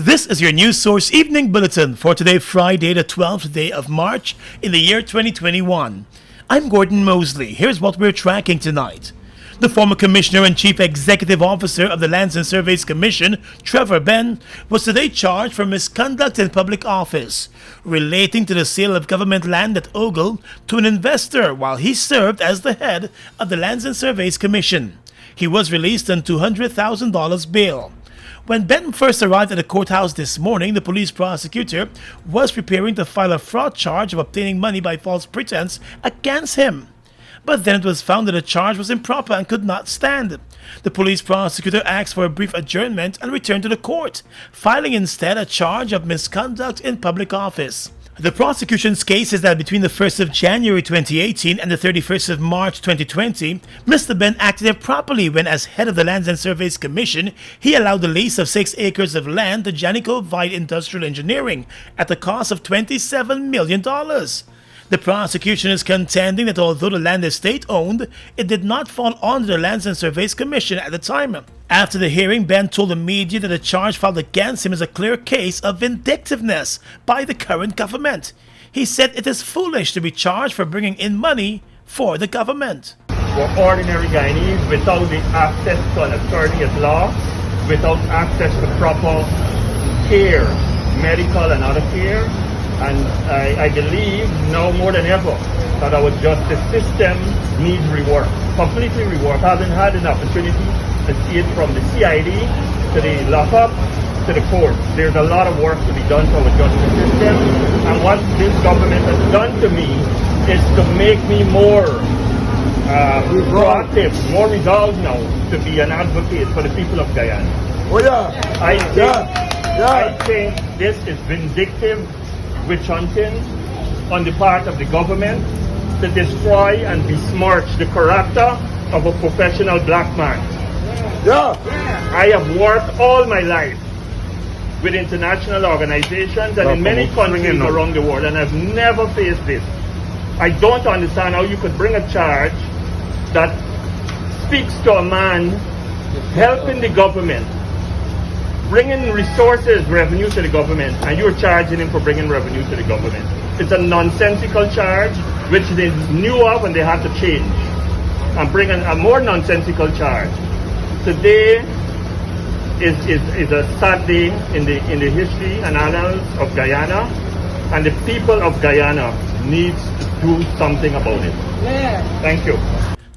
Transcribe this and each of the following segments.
This is your news source evening bulletin for today, Friday, the 12th day of March in the year 2021. I'm Gordon Mosley. Here's what we're tracking tonight. The former Commissioner and Chief Executive Officer of the Lands and Surveys Commission, Trevor Ben, was today charged for misconduct in public office relating to the sale of government land at Ogle to an investor while he served as the head of the Lands and Surveys Commission. He was released on $200,000 bail. When Ben first arrived at the courthouse this morning, the police prosecutor was preparing to file a fraud charge of obtaining money by false pretense against him. But then it was found that the charge was improper and could not stand. The police prosecutor asked for a brief adjournment and returned to the court, filing instead a charge of misconduct in public office. The prosecution's case is that between the 1st of January 2018 and the 31st of March 2020, Mr. Ben acted improperly when, as head of the Lands and Surveys Commission, he allowed the lease of 6 acres of land to Janico Vide Industrial Engineering at the cost of $27 million. The prosecution is contending that although the land is state-owned, it did not fall under the Lands and Surveys Commission at the time. After the hearing, Ben told the media that the charge filed against him is a clear case of vindictiveness by the current government. He said it is foolish to be charged for bringing in money for the government. For ordinary Guyanese, without the access to an attorney at law, without access to proper care, medical and other care, and I believe now more than ever that our justice system needs rework, completely rework. I haven't had an opportunity to see it from the CID to the lockup to the court. There's a lot of work to be done to our justice system, and what this government has done to me is to make me more proactive, more resolved now to be an advocate for the people of Guyana. Oh yeah. I think this is vindictive witch hunting on the part of the government to destroy and besmirch the character of a professional black man. Yeah. I have worked all my life with international organizations and in many countries around the world, and I've never faced this. I don't understand how you could bring a charge that speaks to a man helping the government, bringing resources, revenue to the government, and you're charging him for bringing revenue to the government. It's a nonsensical charge, which they knew of and they had to change and bring a more nonsensical charge. Today is a sad day in the history and annals of Guyana, and the people of Guyana needs to do something about it. Yeah. Thank you.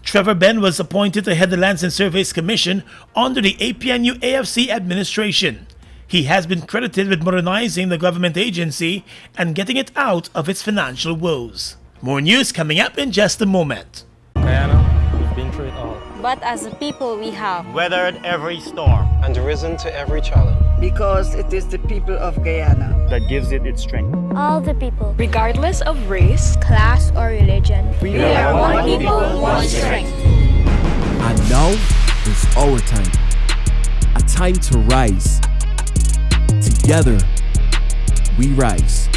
Trevor Ben was appointed to head the Lands and Surveys Commission under the APNU AFC administration. He has been credited with modernizing the government agency and getting it out of its financial woes. More news coming up in just a moment. Guyana, we've been through it all. But as a people we have weathered every storm and risen to every challenge. Because it is the people of Guyana that gives it its strength. all the people, regardless of race, class, or religion. We are one people, one strength. And now is our time. A time to rise. Together, we rise.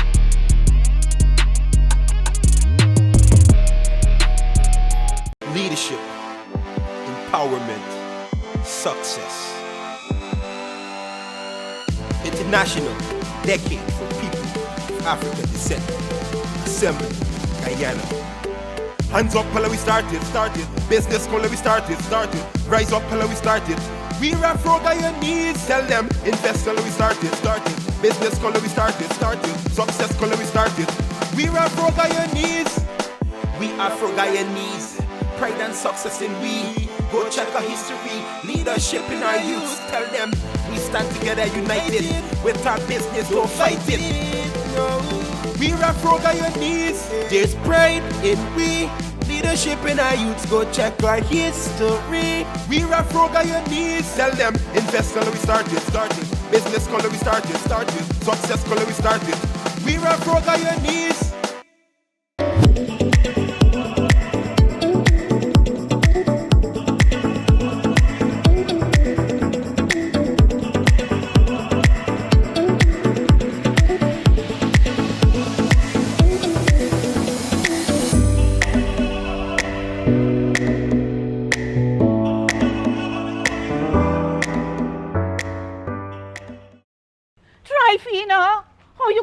Leadership, empowerment, success. International decade for people of African descent. Assembly, Guyana. Hands up, hello, we started. Business, hello, we started. Rise up, hello, we started. We Afro Guyanese, tell them. Invest, hello, we started. Business, hello, we started. Success, hello, we started. We Afro Guyanese. We Afro Guyanese. Pride and success in we. Go check our history. Leadership in our youth. Tell them we stand together united. With our business, don't fight it. We Afro Guyanese. There's pride in we. Leadership in our youths, go check our history. We Afro Guyanese. Tell them, invest color we started. Business color we started. Success color we started. We Afro Guyanese.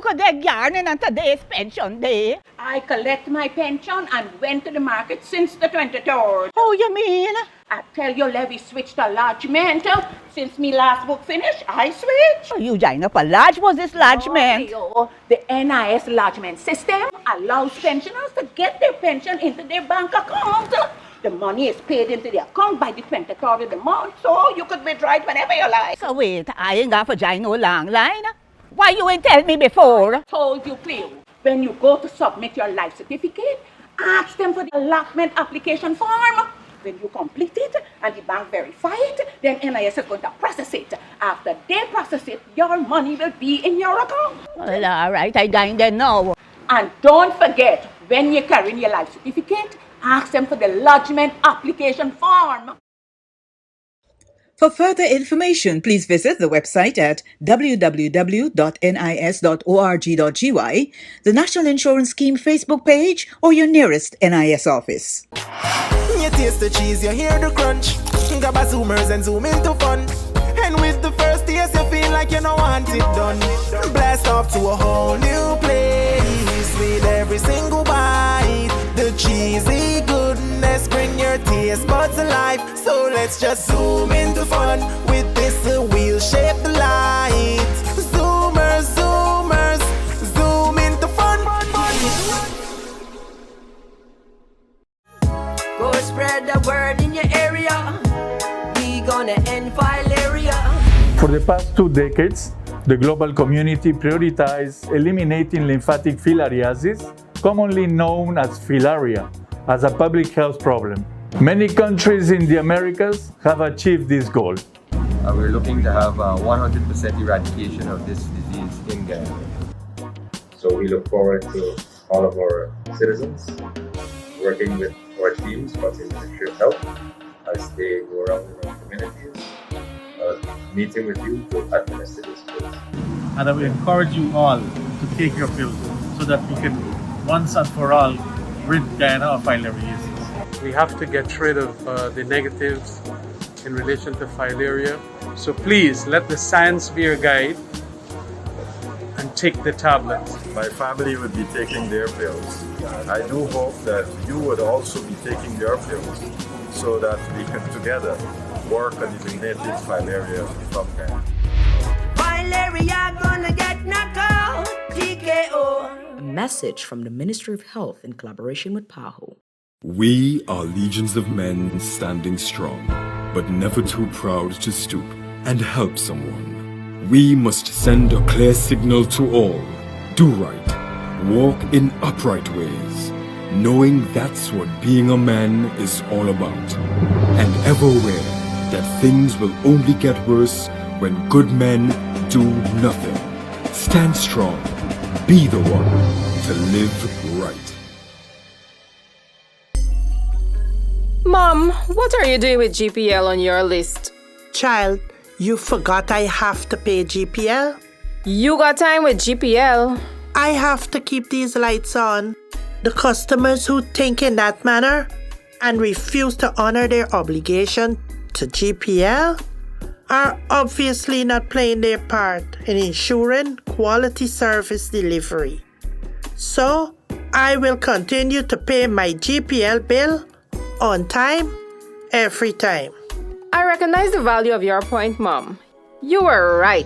could get yarning on today's pension day. I collect my pension and went to the market since the 23rd. How you mean? I tell you, Levy switched to lodgement. Since me last book finished, I switched. Oh, you join up a lodge? Was this lodgement? Oh, the NIS lodgement system allows pensioners to get their pension into their bank account. The money is paid into the account by the 23rd of the month, so you could withdraw it whenever you like. So wait, I ain't got to join no long line. Why you ain't tell me before? Told you, Cleo. When you go to submit your life certificate, ask them for the allotment application form. When you complete it and the bank verify it, then NIS is going to process it. After they process it, your money will be in your account. Well, all right, I join them now. And don't forget, when you're carrying your life certificate, ask them for the lodgement application form. For further information, please visit the website at www.nis.org.gy, the National Insurance Scheme Facebook page, or your nearest NIS office. You taste the cheese, you hear the crunch. Grab a zoomers and zoom into fun. And with the first taste, you feel like you don't want it done. Blast off to a whole new place with every single bite. The cheesy goodness bring your taste buds alive. So let's just zoom into fun with this wheel-shaped light. Zoomers, zoomers, zoom into fun. Go spread the word in your area. We gonna end filaria. For the past 2 decades, the global community prioritized eliminating lymphatic filariasis, commonly known as filaria, as a public health problem. Many countries in the Americas have achieved this goal. We're looking to have 100% eradication of this disease in Guyana. So we look forward to all of our citizens working with our teams, but in the Ministry of Health, as they go around in our communities, meeting with you to administer this pills. And I will encourage you all to take your pills so that we can once and for all rid Guyana of filariasis. We have to get rid of the negatives in relation to filaria. So please let the science be your guide and take the tablets. My family would be taking their pills. I do hope that you would also be taking your pills so that we can together work on eliminating filaria from Guyana. Filaria gonna get knocked out. TKO. A message from the Ministry of Health in collaboration with PAHO. We are legions of men standing strong, but never too proud to stoop and help someone. We must send a clear signal to all. Do right. Walk in upright ways, knowing that's what being a man is all about. And ever aware that things will only get worse when good men do nothing. Stand strong. Be the one to live right. Mom, what are you doing with GPL on your list? Child, you forgot I have to pay GPL? You got time with GPL? I have to keep these lights on. The customers who think in that manner and refuse to honor their obligation to GPL are obviously not playing their part in ensuring quality service delivery. So, I will continue to pay my GPL bill on time, every time. I recognize the value of your point, Mom. You were right.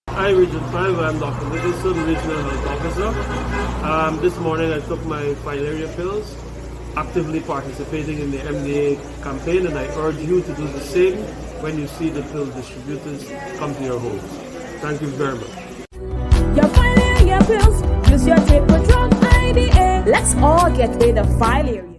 Hi, Region 5. I'm Dr. Nicholson, Regional Health Officer. This morning I took my filaria pills, actively participating in the MDA campaign, and I urge you to do the same when you see the pill distributors come to your homes. Thank you very much. Your filaria pills, use your taper drug IDA. Let's all get rid of filaria.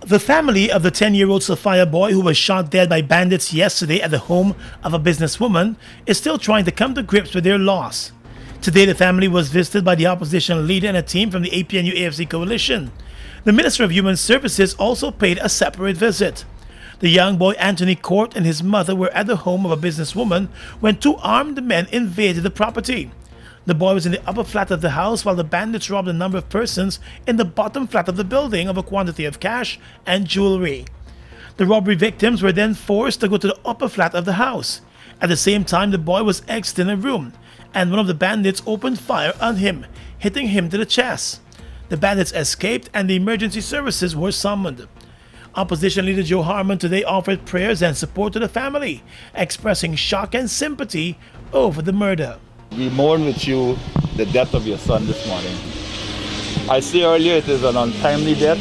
The family of the 10-year-old Sophia boy who was shot dead by bandits yesterday at the home of a businesswoman is still trying to come to grips with their loss. Today, the family was visited by the opposition leader and a team from the APNU-AFC coalition. The Minister of Human Services also paid a separate visit. The young boy Anthony Court and his mother were at the home of a businesswoman when two armed men invaded the property. The boy was in the upper flat of the house while the bandits robbed a number of persons in the bottom flat of the building of a quantity of cash and jewelry. The robbery victims were then forced to go to the upper flat of the house. At the same time, the boy was exited in a room, and one of the bandits opened fire on him, hitting him to the chest. The bandits escaped and the emergency services were summoned. Opposition leader Joe Harmon today offered prayers and support to the family, expressing shock and sympathy over the murder. We mourn with you the death of your son this morning. I said earlier it is an untimely death.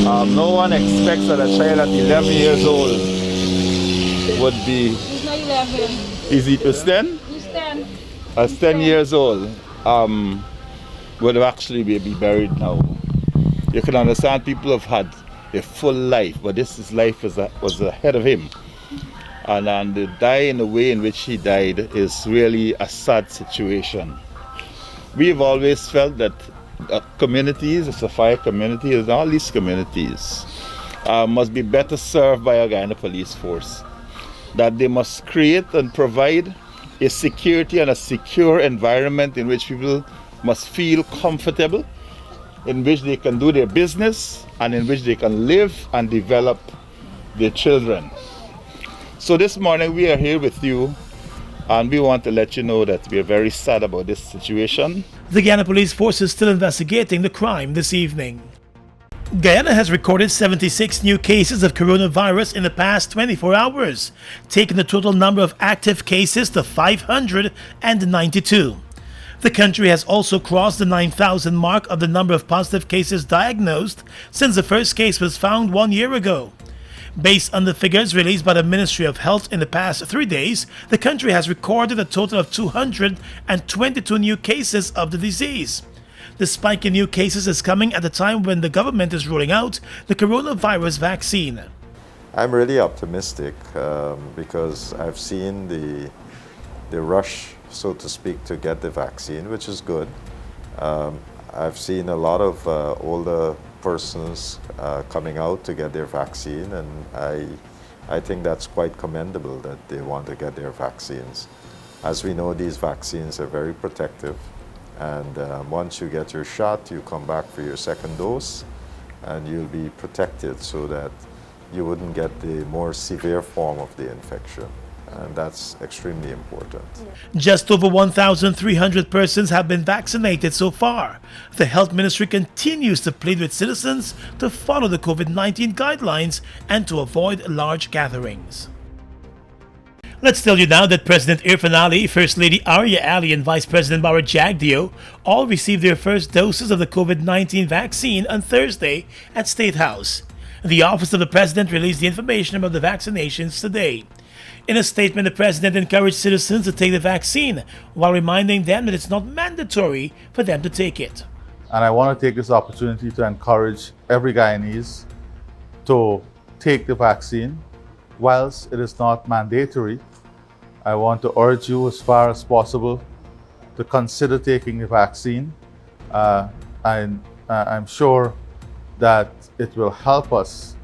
No one expects that a child at 11 years old would be... He's not 11. Is he 10? He's 10. As 10 years old, would actually be buried now. You can understand people have had a full life, but this life was ahead of him. And to die in the way in which he died is really a sad situation. We've always felt that communities, the Sophia community, and all these communities must be better served by a Guyana police force. That they must create and provide a security and a secure environment in which people must feel comfortable, in which they can do their business, and in which they can live and develop their children. So this morning we are here with you, and we want to let you know that we are very sad about this situation. The Guyana Police Force is still investigating the crime this evening. Guyana has recorded 76 new cases of coronavirus in the past 24 hours, taking the total number of active cases to 592. The country has also crossed the 9,000 mark of the number of positive cases diagnosed since the first case was found 1 year ago. Based on the figures released by the Ministry of Health in the past 3 days, the country has recorded a total of 222 new cases of the disease. The spike in new cases is coming at a time when the government is rolling out the coronavirus vaccine. I'm really optimistic because I've seen the rush, so to speak, to get the vaccine, which is good. I've seen a lot of older persons coming out to get their vaccine, and I think that's quite commendable that they want to get their vaccines. As we know, these vaccines are very protective, and once you get your shot, you come back for your second dose, and you'll be protected so that you wouldn't get the more severe form of the infection. And that's extremely important. Just over 1,300 persons have been vaccinated so far. The Health Ministry continues to plead with citizens to follow the COVID-19 guidelines and to avoid large gatherings. Let's tell you now that President Irfan Ali, First Lady Arya Ali, and Vice President Bawar Jagdeo all received their first doses of the COVID-19 vaccine on Thursday at State House. The Office of the President released the information about the vaccinations today. In a statement, the President encouraged citizens to take the vaccine while reminding them that it's not mandatory for them to take it. And I want to take this opportunity to encourage every Guyanese to take the vaccine. Whilst it is not mandatory, I want to urge you as far as possible to consider taking the vaccine. I'm sure that it will help us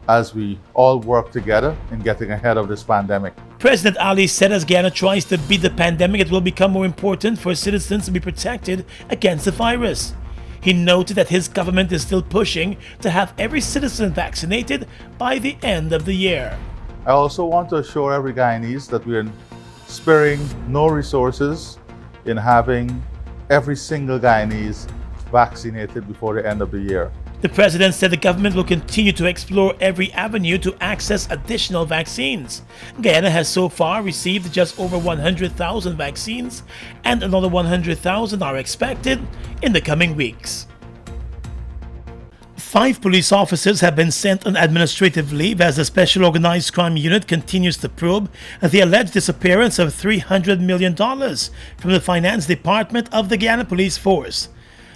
as we all work together in getting ahead of this pandemic. President Ali said as Guyana tries to beat the pandemic, it will become more important for citizens to be protected against the virus. He noted that his government is still pushing to have every citizen vaccinated by the end of the year. I also want to assure every Guyanese that we are sparing no resources in having every single Guyanese vaccinated before the end of the year. The president said the government will continue to explore every avenue to access additional vaccines. Guyana has so far received just over 100,000 vaccines, and another 100,000 are expected in the coming weeks. 5 police officers have been sent on administrative leave as the Special Organized Crime Unit continues to probe the alleged disappearance of $300 million from the Finance Department of the Guyana Police Force.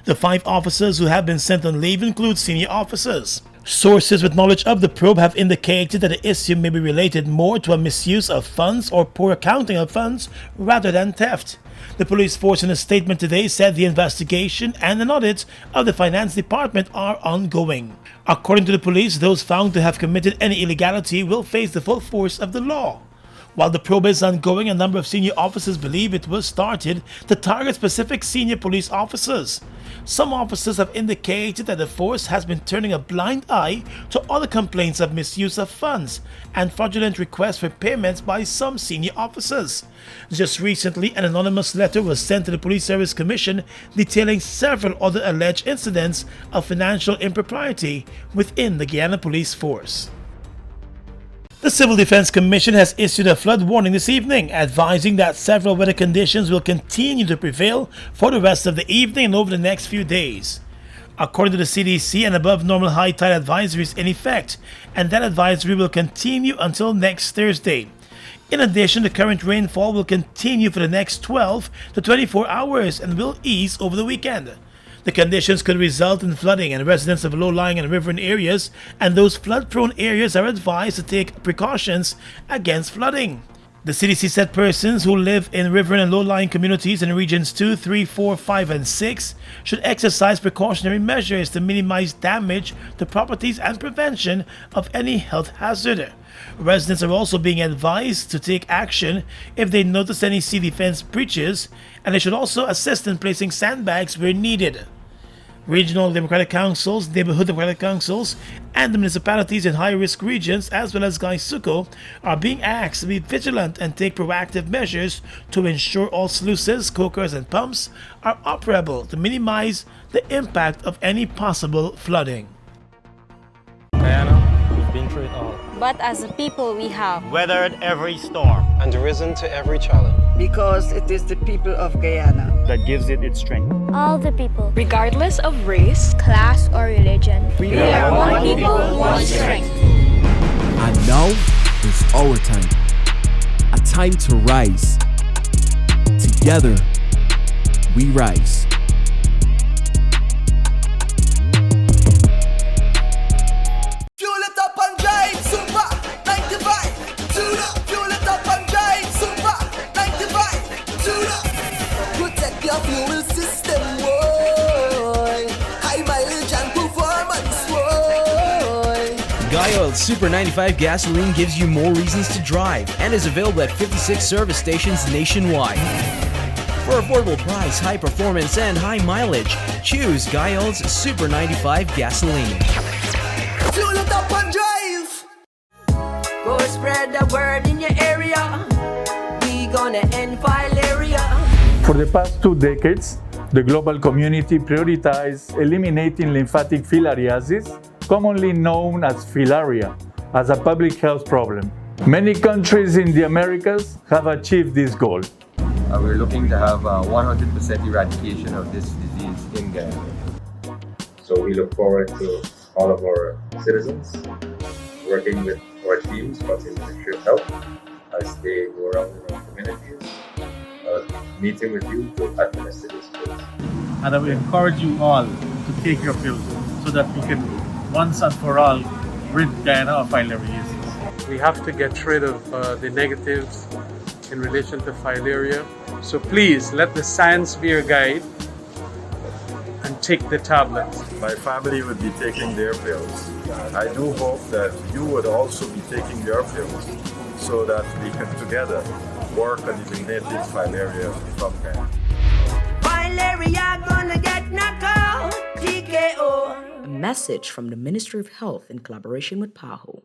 The 5 officers who have been sent on leave include senior officers. Sources with knowledge of the probe have indicated that the issue may be related more to a misuse of funds or poor accounting of funds rather than theft. The police force in a statement today said the investigation and an audit of the finance department are ongoing. According to the police, those found to have committed any illegality will face the full force of the law. While the probe is ongoing, a number of senior officers believe it was started to target specific senior police officers. Some officers have indicated that the force has been turning a blind eye to other complaints of misuse of funds and fraudulent requests for payments by some senior officers. Just recently, an anonymous letter was sent to the Police Service Commission detailing several other alleged incidents of financial impropriety within the Guyana Police Force. The Civil Defense Commission has issued a flood warning this evening, advising that several weather conditions will continue to prevail for the rest of the evening and over the next few days. According to the CDC, an above normal high tide advisory is in effect, and that advisory will continue until next Thursday. In addition, the current rainfall will continue for the next 12 to 24 hours and will ease over the weekend. The conditions could result in flooding, and residents of low-lying and riverine areas and those flood-prone areas are advised to take precautions against flooding. The CDC said persons who live in riverine and low-lying communities in regions 2, 3, 4, 5, and 6 should exercise precautionary measures to minimize damage to properties and prevention of any health hazard. Residents are also being advised to take action if they notice any sea defense breaches, and they should also assist in placing sandbags where needed. Regional Democratic Councils, Neighborhood Democratic Councils, and the municipalities in high-risk regions, as well as Gaisuco, are being asked to be vigilant and take proactive measures to ensure all sluices, cokers, and pumps are operable to minimize the impact of any possible flooding. Guyana, we've been through it all. But as a people, we have weathered every storm and risen to every challenge. Because it is the people of Guyana that gives it its strength. All the people, regardless of race, class, or religion. We are one people, one strength. And now is our time. A time to rise. Together, we rise. Fuel it up and drive, super 95. Tune up, fuel it up and drive, super 95. Tune up. Protect your fuel system, boy. High mileage and performance, boy. Guy Oil Super 95 gasoline gives you more reasons to drive and is available at 56 service stations nationwide. For affordable price, high performance, and high mileage, choose Guy Oil's Super 95 gasoline. Fuel it up and drive. Go spread the word in your area. We gonna end filaria. For the past 2 decades, the global community prioritized eliminating lymphatic filariasis, commonly known as filaria, as a public health problem. Many countries in the Americas have achieved this goal. We're looking to have 100% eradication of this disease in Guyana. So we look forward to all of our citizens working with our teams, but in the Ministry of Health, as they go around in our communities, meeting with you to administer this pills. And I will encourage you all to take your pills so that we can once and for all rid Guyana of filariasis. We have to get rid of the negatives in relation to filaria. So please let the science be your guide and take the tablets. My family would be taking their pills. I do hope that you would also be taking your pills so that we can together work on eliminating filaria from Guyana. Filaria gonna get knocked out. TKO. A message from the Ministry of Health in collaboration with PAHO.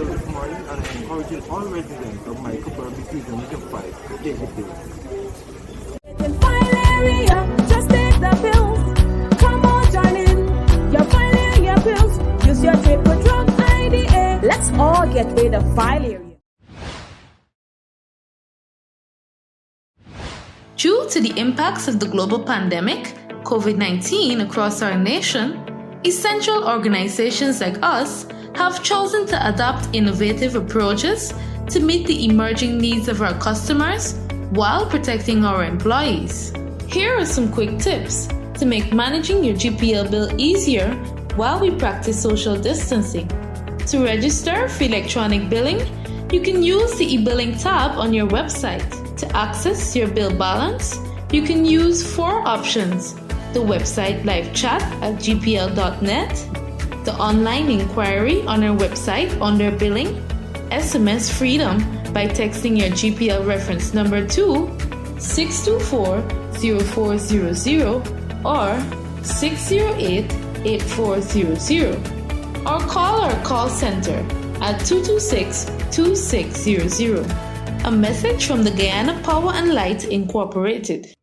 pill this morning, and I encourage all residents of my Cooperability Region 5 to take the pill. Filaria, just take the pill. Come on, join in. Your filaria pills. Use your paper drug IDA. Let's all get rid of filaria. Due to the impacts of the global pandemic, COVID-19 across our nation, essential organizations like us have chosen to adopt innovative approaches to meet the emerging needs of our customers while protecting our employees. Here are some quick tips to make managing your GPL bill easier while we practice social distancing. To register for electronic billing, you can use the e-billing tab on your website. To access your bill balance, you can use 4 options: the website live chat at gpl.net, the online inquiry on our website under billing, SMS freedom by texting your GPL reference number to 624-0400 or 608-8400, or call our call center at 226-2600. A message from the Guyana Power and Light Incorporated.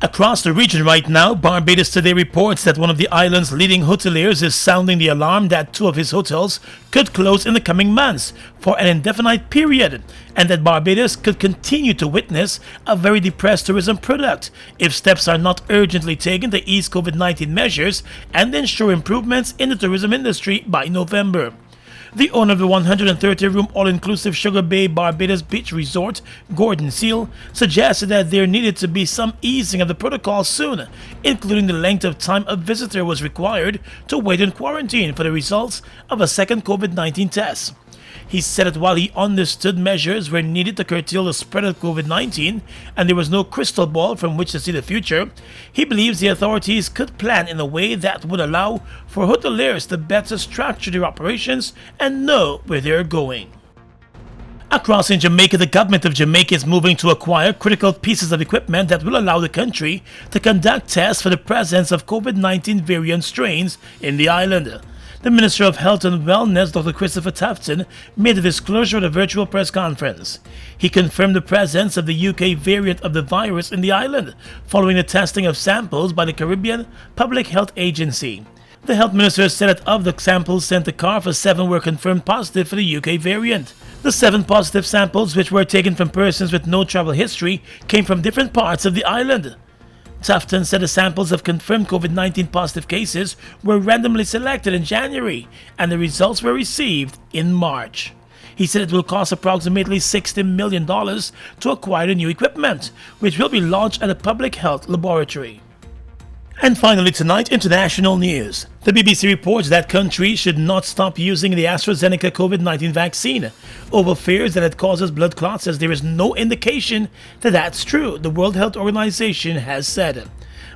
Across the region right now, Barbados Today reports that one of the island's leading hoteliers is sounding the alarm that 2 of his hotels could close in the coming months for an indefinite period, and that Barbados could continue to witness a very depressed tourism product if steps are not urgently taken to ease COVID-19 measures and ensure improvements in the tourism industry by November. The owner of the 130-room all-inclusive Sugar Bay Barbados Beach Resort, Gordon Seal, suggested that there needed to be some easing of the protocol soon, including the length of time a visitor was required to wait in quarantine for the results of a second COVID-19 test. He said that while he understood measures were needed to curtail the spread of COVID-19 and there was no crystal ball from which to see the future, he believes the authorities could plan in a way that would allow for hoteliers to better structure their operations and know where they are going. Across in Jamaica, the government of Jamaica is moving to acquire critical pieces of equipment that will allow the country to conduct tests for the presence of COVID-19 variant strains in the island. The Minister of Health and Wellness, Dr. Christopher Tafton, made a disclosure at a virtual press conference. He confirmed the presence of the UK variant of the virus in the island, following the testing of samples by the Caribbean Public Health Agency. The Health Minister said that of the samples sent to CARF, 7 were confirmed positive for the UK variant. The 7 positive samples, which were taken from persons with no travel history, came from different parts of the island. Tufton said the samples of confirmed COVID-19 positive cases were randomly selected in January and the results were received in March. He said it will cost approximately $60 million to acquire the new equipment, which will be launched at a public health laboratory. And finally tonight, international news. The BBC reports that countries should not stop using the AstraZeneca COVID-19 vaccine over fears that it causes blood clots, as there is no indication that that's true, the World Health Organization has said.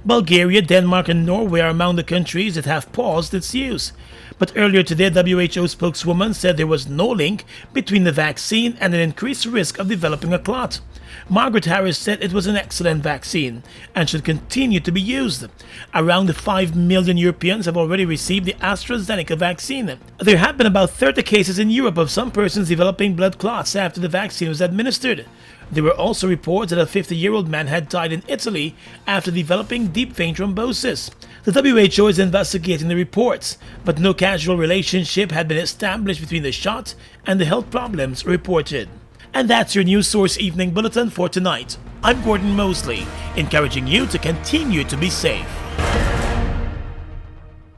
Bulgaria, Denmark and Norway are among the countries that have paused its use. But earlier today, WHO spokeswoman said there was no link between the vaccine and an increased risk of developing a clot. Margaret Harris said it was an excellent vaccine and should continue to be used. Around 5 million Europeans have already received the AstraZeneca vaccine. There have been about 30 cases in Europe of some persons developing blood clots after the vaccine was administered. There were also reports that a 50-year-old man had died in Italy after developing deep vein thrombosis. The WHO is investigating the reports, but no causal relationship had been established between the shot and the health problems reported. And that's your News Source Evening Bulletin for tonight. I'm Gordon Mosley, encouraging you to continue to be safe.